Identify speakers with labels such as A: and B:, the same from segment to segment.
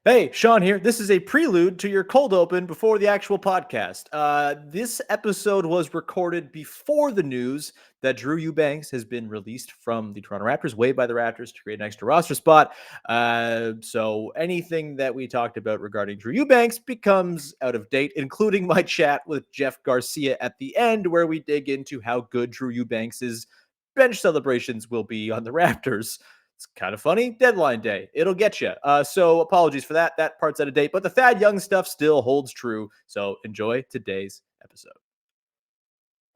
A: Hey, Sean here. This is a prelude to your cold open before the actual podcast. This episode was recorded before the news that Drew Eubanks has been released from the Toronto Raptors, waived by the Raptors to create an extra roster spot. So anything that we talked about regarding Drew Eubanks becomes out of date, including my chat with Jeff Garcia at the end, where we dig into how good Drew Eubanks's bench celebrations will be on the Raptors. It's kind of funny. Deadline day. It'll get you. So apologies for that. That part's out of date, but the Thad Young stuff still holds true. So enjoy today's episode.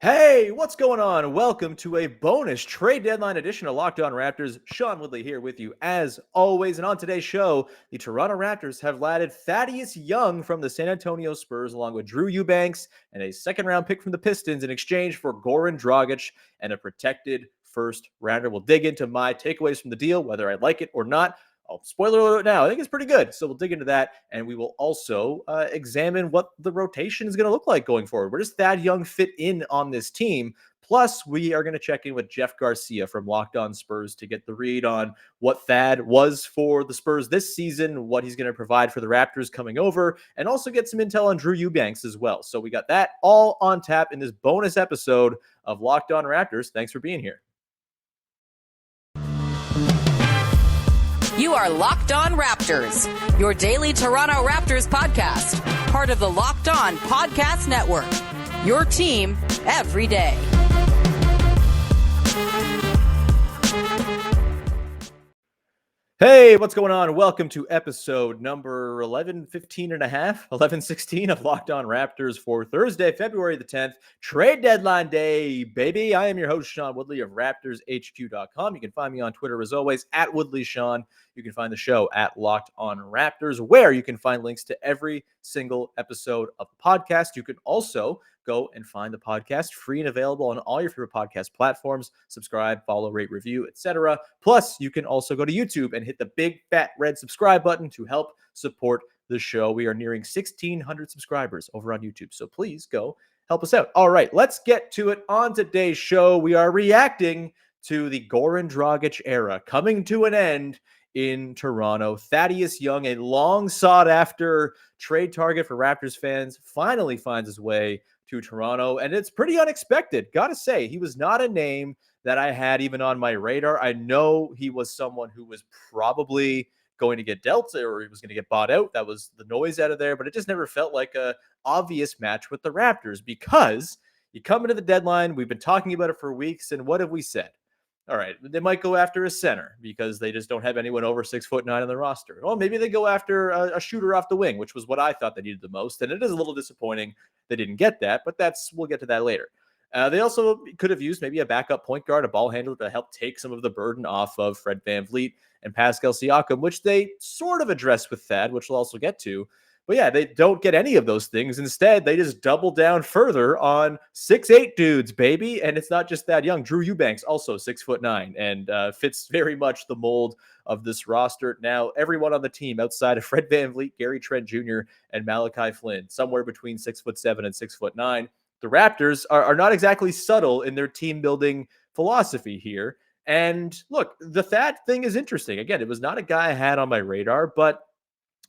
A: Hey, what's going on? Welcome to a bonus trade deadline edition of Locked On Raptors. Sean Woodley here with you as always. And on today's show, the Toronto Raptors have landed Thaddeus Young from the San Antonio Spurs along with Drew Eubanks and a second round pick from the Pistons in exchange for Goran Dragic and a protected first rounder. We'll dig into my takeaways from the deal, whether I like it or not. Spoiler alert now, I think it's pretty good. So we'll dig into that. And we will also examine what the rotation is going to look like going forward. Where does Thad Young fit in on this team? Plus, we are going to check in with Jeff Garcia from Locked On Spurs to get the read on what Thad was for the Spurs this season, what he's going to provide for the Raptors coming over, and also get some intel on Drew Eubanks as well. So we got that all on tap in this bonus episode of Locked On Raptors. Thanks for being here.
B: You are Locked On Raptors, your daily Toronto Raptors podcast, part of the Locked On Podcast Network, your team every day.
A: Hey, what's going on? Welcome to episode number 1116 of Locked On Raptors for Thursday, February the 10th, trade deadline day, baby. I am your host, Sean Woodley of RaptorsHQ.com. You can find me on Twitter, as always, at WoodleySean. You can find the show at Locked On Raptors, where you can find links to every single episode of the podcast. You can also go and find the podcast free and available on all your favorite podcast platforms. Subscribe, follow, rate, review, etc. Plus, you can also go to YouTube and hit the big fat red subscribe button to help support the show. We are nearing 1,600 subscribers over on YouTube, so please go help us out. All right, let's get to it. On today's show, we are reacting to the Goran Dragic era coming to an end in Toronto. Thaddeus Young, a long sought after trade target for Raptors fans, finally finds his way to Toronto, and it's pretty unexpected. Gotta say, he was not a name that I had even on my radar. I know he was someone who was probably going to get dealt or he was going to get bought out. That was the noise out of there, but it just never felt like a obvious match with the Raptors because you come into the deadline, we've been talking about it for weeks, and what have we said? All right, they might go after a center because they just don't have anyone over 6'9" on the roster. Well, maybe they go after a shooter off the wing, which was what I thought they needed the most. And it is a little disappointing they didn't get that, but we'll get to that later. They also could have used maybe a backup point guard, a ball handler to help take some of the burden off of Fred VanVleet and Pascal Siakam, which they sort of addressed with Thad, which we'll also get to. But yeah, they don't get any of those things. Instead, they just double down further on 6'8" dudes, baby. And it's not just that young. Drew Eubanks, also 6'9", and fits very much the mold of this roster. Now, everyone on the team outside of Fred VanVleet, Gary Trent Jr., and Malachi Flynn, somewhere between 6'7" and 6'9". The Raptors are not exactly subtle in their team building philosophy here. And look, the Thad thing is interesting. Again, it was not a guy I had on my radar, but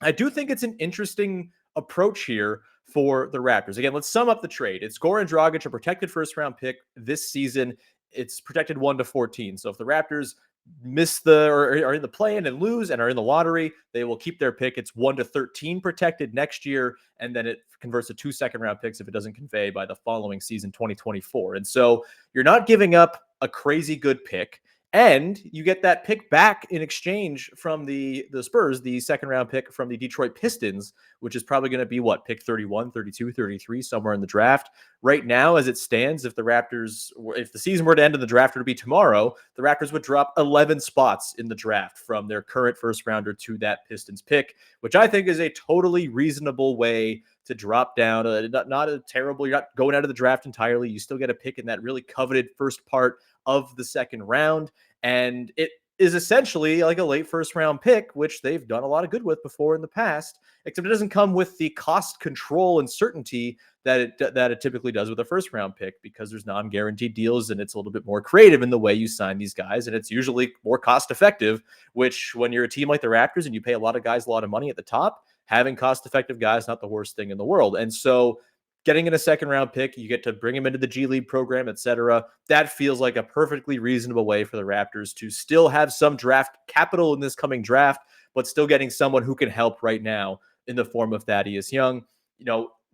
A: I do think it's an interesting approach here for the Raptors. Again, let's sum up the trade. It's Goran Dragic, a protected first-round pick this season. It's protected 1-14. So if the Raptors miss or are in the play-in and lose and are in the lottery, they will keep their pick. It's 1-13 protected next year, and then it converts to 2 second-round picks if it doesn't convey by the following season, 2024. And so you're not giving up a crazy good pick. And you get that pick back in exchange from the Spurs, the second round pick from the Detroit Pistons, which is probably going to be pick 31, 32, 33, somewhere in the draft. Right now, as it stands, if the season were to end and the draft were to be tomorrow, the Raptors would drop 11 spots in the draft from their current first rounder to that Pistons pick, which I think is a totally reasonable way to drop down. Not a terrible, you're not going out of the draft entirely. You still get a pick in that really coveted first part of the second round. And it is essentially like a late first round pick, which they've done a lot of good with before in the past, except it doesn't come with the cost control and certainty that it typically does with a first round pick, because there's non-guaranteed deals and it's a little bit more creative in the way you sign these guys, and it's usually more cost effective, which when you're a team like the Raptors and you pay a lot of guys a lot of money at the top, having cost effective guys not the worst thing in the world. And so getting in a second round pick, you get to bring him into the G League program, etc. That feels like a perfectly reasonable way for the Raptors to still have some draft capital in this coming draft, but still getting someone who can help right now in the form of Thaddeus Young.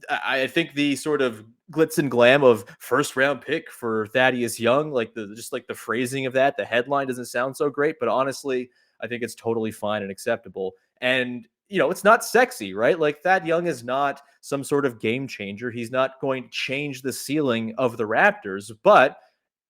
A: I think the sort of glitz and glam of first round pick for Thaddeus Young, like the phrasing of that, the headline doesn't sound so great, but honestly, I think it's totally fine and acceptable. And it's not sexy, right? Like Thad Young is not some sort of game changer. He's not going to change the ceiling of the Raptors, but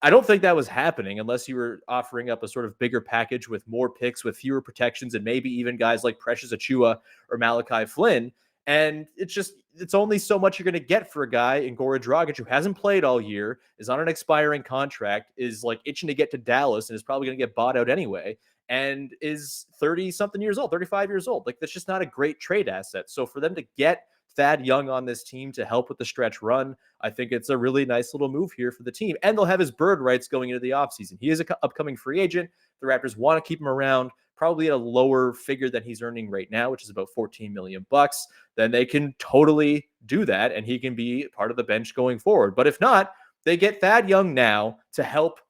A: I don't think that was happening unless you were offering up a sort of bigger package with more picks, with fewer protections, and maybe even guys like Precious Achua or Malachi Flynn. And it's only so much you're going to get for a guy in Goran Dragic who hasn't played all year, is on an expiring contract, is like itching to get to Dallas, and is probably going to get bought out anyway, and is 30-something years old, 35 years old. Like, that's just not a great trade asset. So for them to get Thad Young on this team to help with the stretch run, I think it's a really nice little move here for the team. And they'll have his bird rights going into the offseason. He is an upcoming free agent. The Raptors want to keep him around, probably at a lower figure than he's earning right now, which is about $14 million. Then they can totally do that, and he can be part of the bench going forward. But if not, they get Thad Young now to help,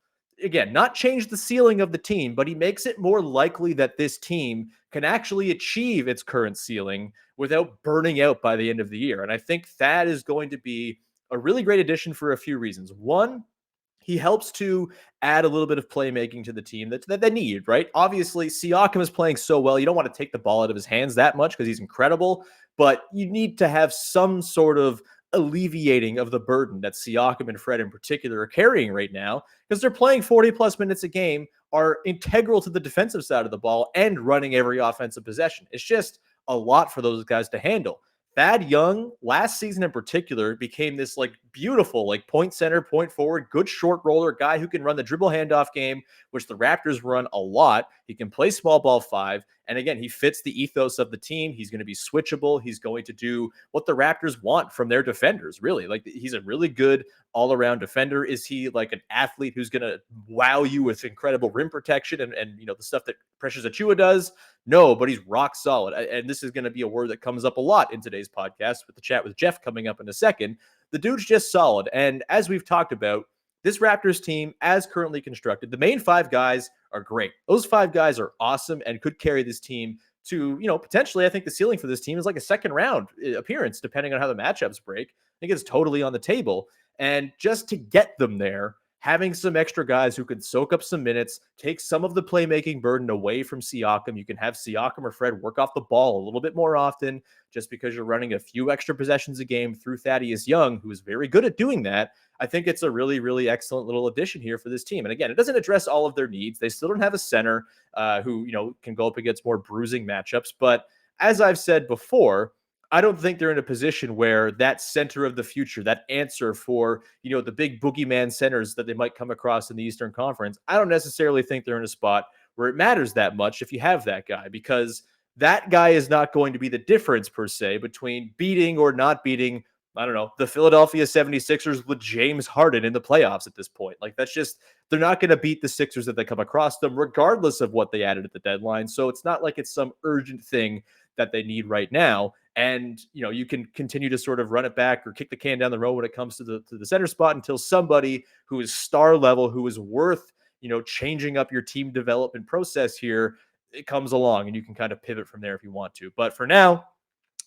A: again, not change the ceiling of the team, but he makes it more likely that this team can actually achieve its current ceiling without burning out by the end of the year. And I think Thad is going to be a really great addition for a few reasons. One, he helps to add a little bit of playmaking to the team that they need, right? Obviously, Siakam is playing so well. You don't want to take the ball out of his hands that much because he's incredible, but you need to have some sort of alleviating of the burden that Siakam and Fred in particular are carrying right now, because they're playing 40-plus minutes a game, are integral to the defensive side of the ball, and running every offensive possession. It's just a lot for those guys to handle. Thad Young, last season in particular, became this like beautiful, like point center, point forward, good short roller guy who can run the dribble handoff game, which the Raptors run a lot. He can play small ball five. And again, he fits the ethos of the team. He's going to be switchable. He's going to do what the Raptors want from their defenders, really. Like, he's a really good all-around defender. Is he like an athlete who's going to wow you with incredible rim protection and the stuff that Precious Achua does? No, but he's rock solid. And this is going to be a word that comes up a lot in today's podcast with the chat with Jeff coming up in a second. The dude's just solid. And as we've talked about, this Raptors team, as currently constructed, the main five guys are great. Those five guys are awesome and could carry this team to, potentially, I think the ceiling for this team is like a second round appearance, depending on how the matchups break. I think it's totally on the table. And just to get them there, having some extra guys who can soak up some minutes, take some of the playmaking burden away from Siakam. You can have Siakam or Fred work off the ball a little bit more often, just because you're running a few extra possessions a game through Thaddeus Young, who is very good at doing that. I think it's a really, really excellent little addition here for this team. And again, it doesn't address all of their needs. They still don't have a center who, can go up against more bruising matchups. But as I've said before, I don't think they're in a position where that center of the future, that answer for, the big boogeyman centers that they might come across in the Eastern Conference, I don't necessarily think they're in a spot where it matters that much if you have that guy, because that guy is not going to be the difference per se between beating or not beating, I don't know, the Philadelphia 76ers with James Harden in the playoffs at this point. Like, that's just, they're not going to beat the Sixers if they come across them, regardless of what they added at the deadline. So it's not like it's some urgent thing that they need right now. And, you can continue to sort of run it back or kick the can down the road when it comes to the center spot until somebody who is star level, who is worth, changing up your team development process here, it comes along, and you can kind of pivot from there if you want to. But for now,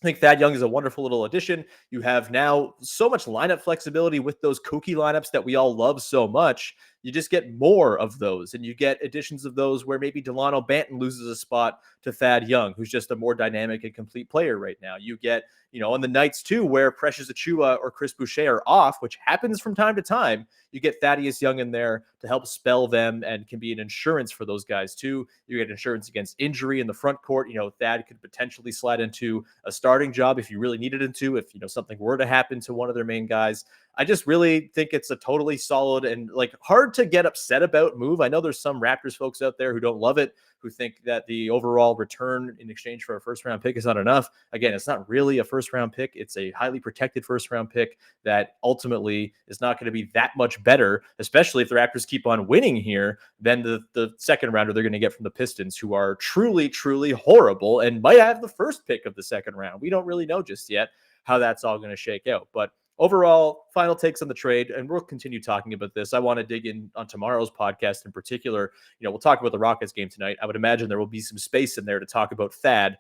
A: I think Thad Young is a wonderful little addition. You have now so much lineup flexibility with those kooky lineups that we all love so much. You just get more of those, and you get additions of those where maybe Delano Banton loses a spot to Thad Young, who's just a more dynamic and complete player right now. You get, on the nights too where Precious Achua or Chris Boucher are off, which happens from time to time, you get Thaddeus Young in there to help spell them and can be an insurance for those guys too. You get insurance against injury in the front court. Thad could potentially slide into a starting job if you really needed him to, if, something were to happen to one of their main guys. I just really think it's a totally solid and like hard to get upset about move. I know there's some Raptors folks out there who don't love it, who think that the overall return in exchange for a first round pick is not enough. Again, it's not really a first round pick. It's a highly protected first round pick that ultimately is not going to be that much better, especially if the Raptors keep on winning here, than the second rounder they're going to get from the Pistons, who are truly, truly horrible and might have the first pick of the second round. We don't really know just yet how that's all going to shake out. But overall, final takes on the trade, and we'll continue talking about this. I want to dig in on tomorrow's podcast in particular. We'll talk about the Rockets game tonight. I would imagine there will be some space in there to talk about Thad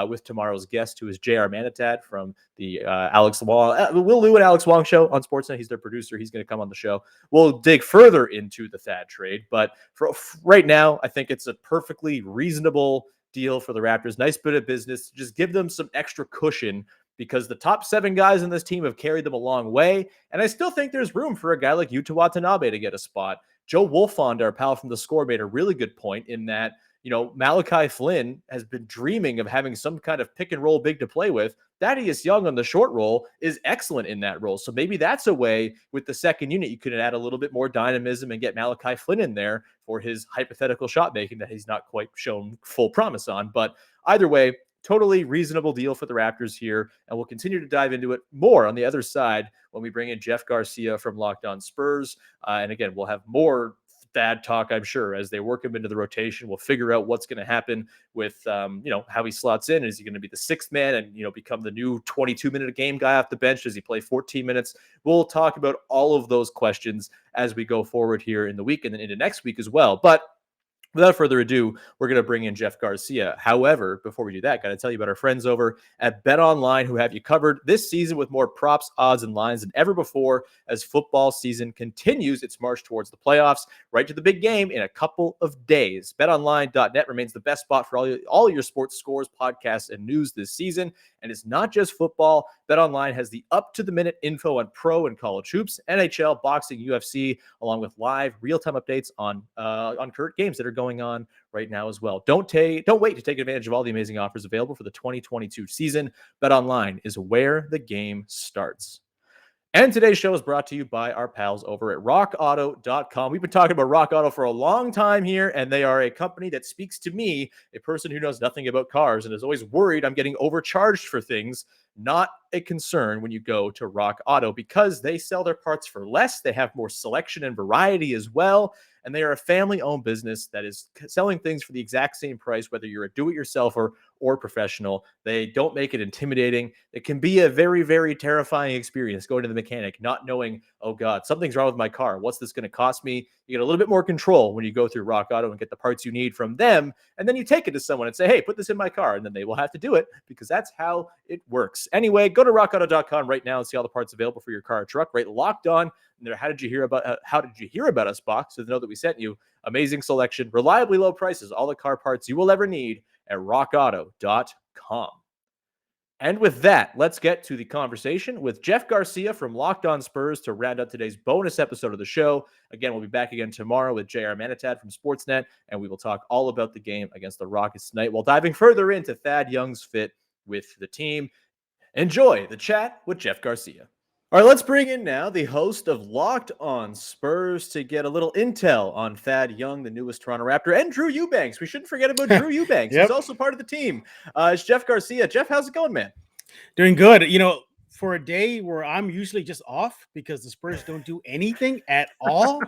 A: with tomorrow's guest, who is J.R. Manatad from the Will Lou and Alex Wong show on Sportsnet. He's their producer. He's going to come on the show. We'll dig further into the Thad trade, but for right now, I think it's a perfectly reasonable deal for the Raptors. Nice bit of business. Just give them some extra cushion, because the top 7 guys in this team have carried them a long way. And I still think there's room for a guy like Yuta Watanabe to get a spot. Joe Wolfond, our pal from the Score, made a really good point in that, Malachi Flynn has been dreaming of having some kind of pick and roll big to play with. Thaddeus Young on the short roll is excellent in that role. So maybe that's a way with the second unit you could add a little bit more dynamism and get Malachi Flynn in there for his hypothetical shot making that he's not quite shown full promise on. But either way, totally reasonable deal for the Raptors here, and we'll continue to dive into it more on the other side when we bring in Jeff Garcia from Locked On Spurs. And again, we'll have more Thad talk, I'm sure, as they work him into the rotation. We'll figure out what's going to happen with, how he slots in. Is he going to be the sixth man and, become the new 22-minute a game guy off the bench? Does he play 14 minutes? We'll talk about all of those questions as we go forward here in the week and then into next week as well. But without further ado, we're going to bring in Jeff Garcia. However, before we do that, got to tell you about our friends over at BetOnline, who have you covered this season with more props, odds, and lines than ever before as football season continues its march towards the playoffs, right to the big game in a couple of days. BetOnline.net remains the best spot for all your sports scores, podcasts, and news this season. And it's not just football. BetOnline has the up-to-the-minute info on pro and college hoops, NHL, boxing, UFC, along with live real-time updates on current games that are going on right now as well. Don't wait to take advantage of all the amazing offers available for the 2022 season. BetOnline is where the game starts. And today's show is brought to you by our pals over at rockauto.com. We've been talking about Rock Auto for a long time here, and they are a company that speaks to me, a person who knows nothing about cars and is always worried I'm getting overcharged for things. Not a concern when you go to Rock Auto, because they sell their parts for less. They have more selection and variety as well. And they are a family-owned business that is selling things for the exact same price, whether you're a do-it-yourselfer or professional. They don't make it intimidating. It can be a very, very terrifying experience going to the mechanic, not knowing, oh God, something's wrong with my car. What's this going to cost me? You get a little bit more control when you go through Rock Auto and get the parts you need from them. And then you take it to someone and say, hey, put this in my car. And then they will have to do it, because that's how it works. Anyway, go to rockauto.com right now and see all the parts available for your car or truck. Right, Locked On. And how did you hear about us box? So know that we sent you amazing selection, reliably low prices, all the car parts you will ever need at rockauto.com. And with that, let's get to the conversation with Jeff Garcia from Locked On Spurs to round out today's bonus episode of the show. Again, we'll be back again tomorrow with J.R. Manatad from Sportsnet, and we will talk all about the game against the Rockets tonight while diving further into Thad Young's fit with the team. Enjoy the chat with Jeff Garcia. All right, let's bring in now the host of Locked On Spurs to get a little intel on Thad Young, the newest Toronto Raptor, and Drew Eubanks. We shouldn't forget about Drew Eubanks.
C: Yep.
A: He's also part of the team. It's Jeff Garcia. Jeff, how's it going, man?
C: Doing good. For a day where I'm usually just off because the Spurs don't do anything at all.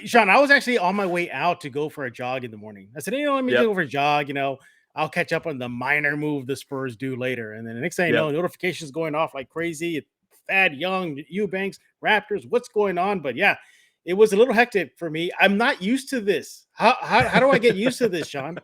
C: Sean, I was actually on my way out to go for a jog in the morning. I said, let me go for a jog. I'll catch up on the minor move the Spurs do later. And then the next thing you know, notifications going off like crazy. Thad Young, Eubanks, Raptors, what's going on? But yeah, it was a little hectic for me. I'm not used to this. How do I get used to this, Sean?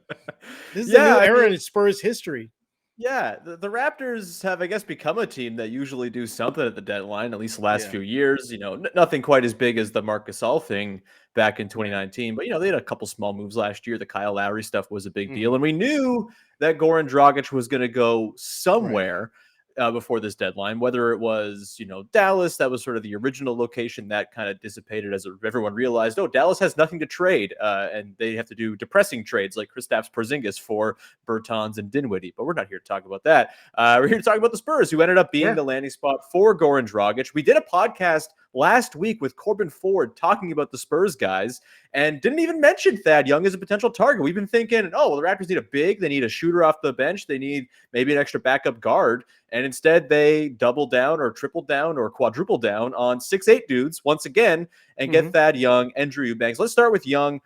C: This is a new era in Spurs history.
A: Yeah, the Raptors have, I guess, become a team that usually do something at the deadline, at least the last few years. Nothing quite as big as the Marc Gasol thing back in 2019. But, they had a couple small moves last year. The Kyle Lowry stuff was a big deal. And we knew that Goran Dragic was going to go somewhere. before this deadline, whether it was, Dallas, that was sort of the original location that kind of dissipated as everyone realized, oh, Dallas has nothing to trade, and they have to do depressing trades like Kristaps Porzingis for Bertans and Dinwiddie. But we're not here to talk about that. We're here to talk about the Spurs, who ended up being the landing spot for Goran Dragic. We did a podcast last week with Corbin Ford talking about the Spurs guys and didn't even mention Thad Young as a potential target. We've been thinking, oh, well, the Raptors need a big, they need a shooter off the bench, they need maybe an extra backup guard. And instead they double down or triple down or quadruple down on 6'8" dudes once again and get Thad Young and Drew Eubanks. Let's start with Young.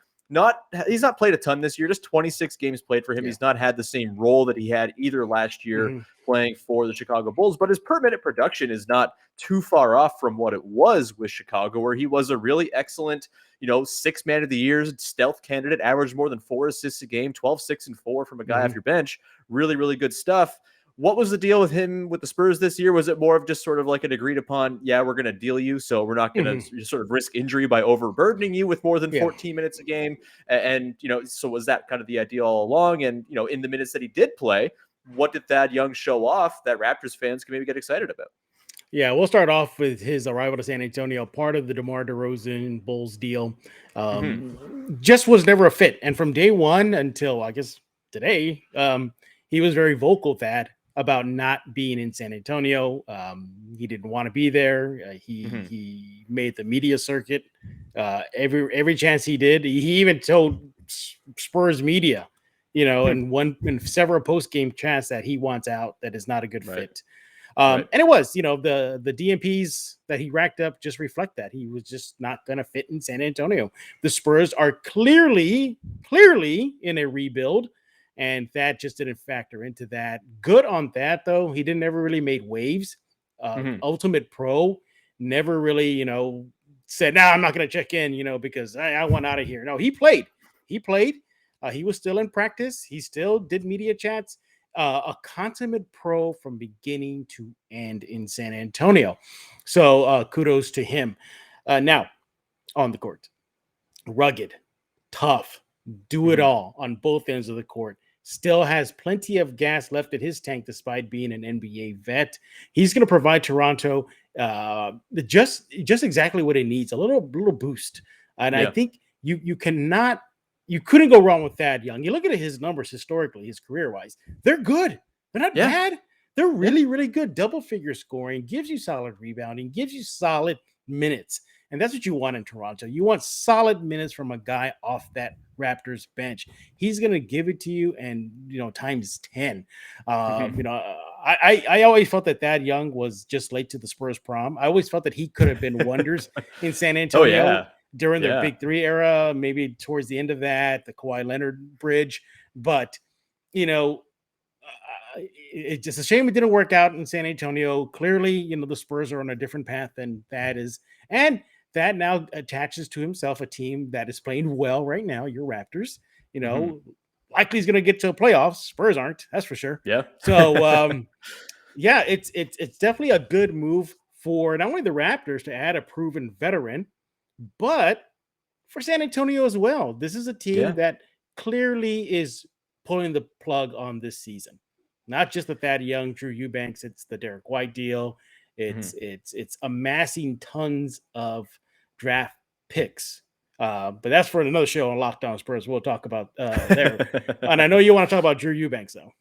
A: He's not played a ton this year, just 26 games played for him. He's not had the same role that he had either last year playing for the Chicago Bulls, but his per minute production is not too far off from what it was with Chicago, where he was a really excellent, 6 man of the year stealth candidate, averaged more than 4 assists a game, 12, 6, and 4 from a guy off your bench. Really, really good stuff. What was the deal with him with the Spurs this year? Was it more of just sort of like an agreed upon, we're going to deal you, so we're not going to sort of risk injury by overburdening you with more than 14 minutes a game? And, so was that kind of the idea all along? And, in the minutes that he did play, what did Thad Young show off that Raptors fans can maybe get excited about?
C: Yeah, we'll start off with his arrival to San Antonio, part of the DeMar DeRozan Bulls deal. Just was never a fit. And from day one until, I guess, today, he was very vocal, Thad, about not being in San Antonio. He didn't want to be there. He made the media circuit every chance he did. He even told Spurs media, in several post-game chats that he wants out, that is not a good fit. And it was, the DMPs that he racked up just reflect that. He was just not going to fit in San Antonio. The Spurs are clearly in a rebuild. And that just didn't factor into that. Good on that, though. He didn't ever really made waves. Ultimate Pro never really, said, I'm not going to check in, because I want out of here. No, he played. He was still in practice. He still did media chats. A consummate pro from beginning to end in San Antonio. So kudos to him. Now, on the court. Rugged, tough, do it all on both ends of the court. Still has plenty of gas left in his tank despite being an NBA vet. He's going to provide Toronto just exactly what it needs, a little boost. And I think you couldn't go wrong with Thad Young. You look at his numbers historically, his career-wise, they're good. They're not bad. They're really, really good. Double-figure scoring, gives you solid rebounding, gives you solid minutes. And that's what you want in Toronto. You want solid minutes from a guy off that Raptors bench. He's going to give it to you, and times 10. I always felt that Thad Young was just late to the Spurs prom. I always felt that he could have been wonders in San Antonio during their Big Three era, maybe towards the end of that, the Kawhi Leonard bridge. But it's just a shame it didn't work out in San Antonio. Clearly, the Spurs are on a different path than Thad is, and Thad now attaches to himself a team that is playing well right now. Your Raptors, likely he's going to get to the playoffs. Spurs aren't, that's for sure.
A: Yeah.
C: So, it's definitely a good move for not only the Raptors to add a proven veteran, but for San Antonio as well. This is a team that clearly is pulling the plug on this season. Not just the Thad Young, Drew Eubanks. It's the Derek White deal. It's amassing tons of draft picks. But that's for another show on Locked On Spurs. We'll talk about there. And I know you want to talk about Drew Eubanks, though.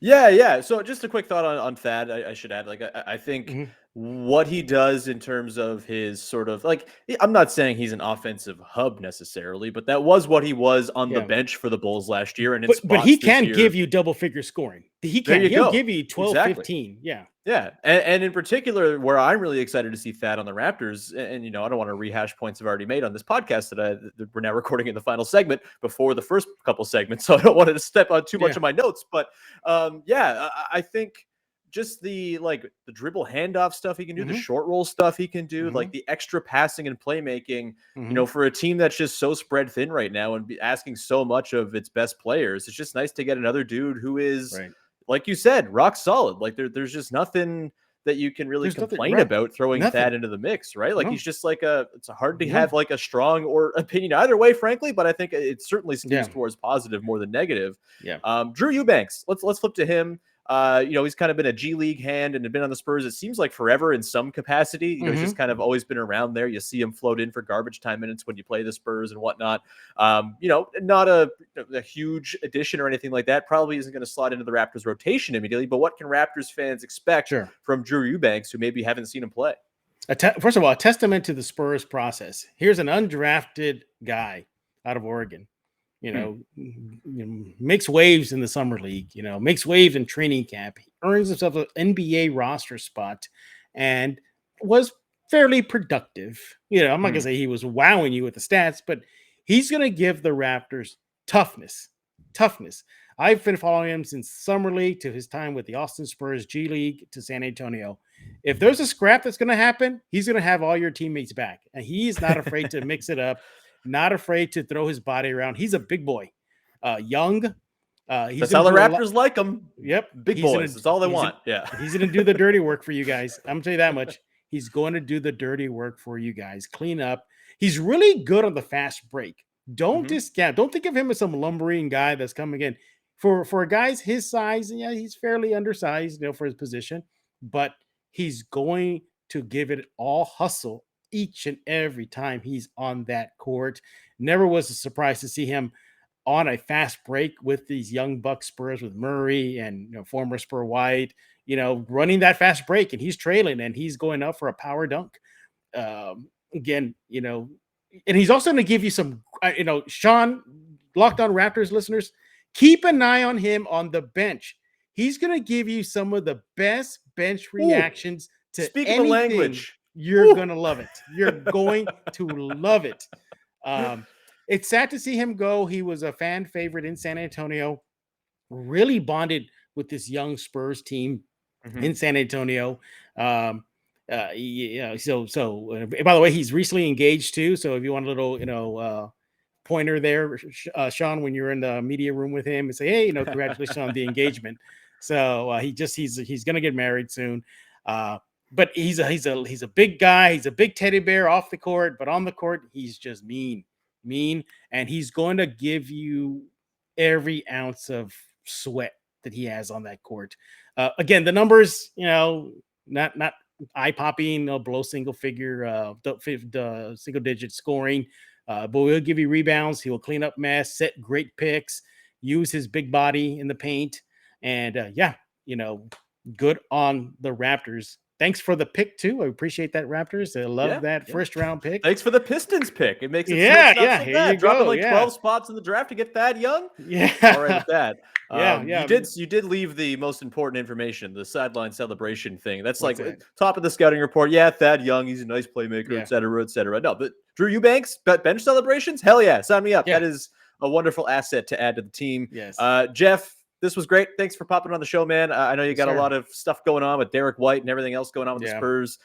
A: Yeah. So just a quick thought on Thad. I should add, I think what he does in terms of his sort of I'm not saying he's an offensive hub necessarily, but that was what he was on the bench for the Bulls last year. And
C: but he can give you double figure scoring. He can. He'll give you 12, 15. Yeah.
A: Yeah. And in particular, where I'm really excited to see Thad on the Raptors, and I don't want to rehash points I've already made on this podcast that we're now recording in the final segment before the first couple segments, so I don't want to step on too much of my notes. But I think just the dribble handoff stuff he can do, the short roll stuff he can do, the extra passing and playmaking, for a team that's just so spread thin right now and asking so much of its best players. It's just nice to get another dude who is, like you said, rock solid. There's just nothing that you can really complain about throwing Thad into the mix, right? He's just it's hard to have a strong or opinion either way, frankly, but I think it certainly skews towards positive more than negative.
C: Yeah.
A: Drew Eubanks, let's flip to him. He's kind of been a G League hand and had been on the Spurs, it seems like forever in some capacity. He's just kind of always been around there. You see him float in for garbage time minutes when you play the Spurs and whatnot. Not a huge addition or anything like that. Probably isn't going to slot into the Raptors rotation immediately, but what can Raptors fans expect from Drew Eubanks, who maybe haven't seen him play?
C: First of all, a testament to the Spurs process. Here's an undrafted guy out of Oregon, makes waves in the summer league, makes waves in training camp. He earns himself an NBA roster spot and was fairly productive. I'm not going to say he was wowing you with the stats, but he's going to give the Raptors toughness. I've been following him since summer league to his time with the Austin Spurs, G League to San Antonio. If there's a scrap that's going to happen, he's going to have all your teammates back. And he's not afraid to mix it up, not afraid to throw his body around. He's a big boy. Young.
A: That's how the Raptors like him.
C: Yep.
A: Big boys. That's all they want.
C: He's going to do the dirty work for you guys. I'm going to tell you that much. He's going to do the dirty work for you guys. Clean up. He's really good on the fast break. Don't discount. Don't think of him as some lumbering guy that's coming in. For guys his size, he's fairly undersized, for his position, but he's going to give it all hustle each and every time he's on that court. Never was a surprise to see him on a fast break with these young Buck Spurs with Murray and former Spur White, running that fast break, and he's trailing and he's going up for a power dunk. Again, and he's also going to give you some, Sean, Locked On Raptors listeners, keep an eye on him on the bench. He's going to give you some of the best bench reactions to
A: Speaking
C: anything.
A: the language.
C: You're going to love it. You're going to love it. It's sad to see him go. He was a fan favorite in San Antonio, really bonded with this young Spurs team in San Antonio. So by the way, he's recently engaged too. So if you want a little, pointer there, Sean, when you're in the media room with him and say, hey, congratulations on the engagement. So he's going to get married soon. But he's a big guy. He's a big teddy bear off the court, but on the court, he's just mean. And he's going to give you every ounce of sweat that he has on that court. Again, the numbers, not eye-popping, below single figure, the single digit scoring. But he'll give you rebounds. He will clean up mess, set great picks, use his big body in the paint. And good on the Raptors. Thanks for the pick too. I appreciate that, Raptors. I love that first round pick.
A: Thanks for the Pistons pick. It makes it
C: here you
A: dropping
C: go.
A: 12 spots in the draft to get Thad Young.
C: Yeah,
A: all right with that. You did leave the most important information, the sideline celebration thing. That's top of the scouting report. Yeah, Thad Young, he's a nice playmaker, et cetera. No, but Drew Eubanks, bench celebrations, hell yeah, sign me up. That is a wonderful asset to add to the team.
C: Yes.
A: Jeff, this was great. Thanks for popping on the show, man. I know you got a lot of stuff going on with Derek White and everything else going on with the Spurs.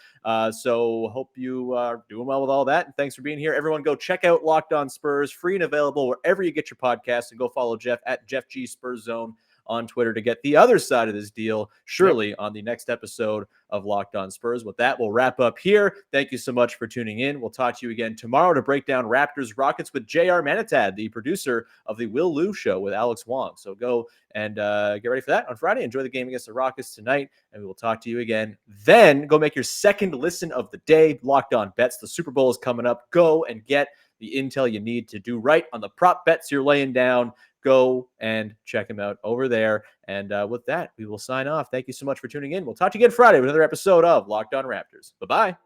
A: So hope you are doing well with all that. And thanks for being here. Everyone go check out Locked On Spurs, free and available wherever you get your podcasts, and go follow Jeff at Jeff G Spurs Zone on Twitter to get the other side of this deal, surely on the next episode of Locked On Spurs. With that, we'll wrap up here. Thank you so much for tuning in. We'll talk to you again tomorrow to break down Raptors Rockets with JR Manatad, the producer of the Will Lou Show with Alex Wong. So go and get ready for that on Friday. Enjoy the game against the Rockets tonight, and we will talk to you again. Then go make your second listen of the day, Locked On Bets. The Super Bowl is coming up. Go and get the intel you need to do right on the prop bets you're laying down. Go and check him out over there. And with that, we will sign off. Thank you so much for tuning in. We'll talk to you again Friday with another episode of Locked On Raptors. Bye-bye.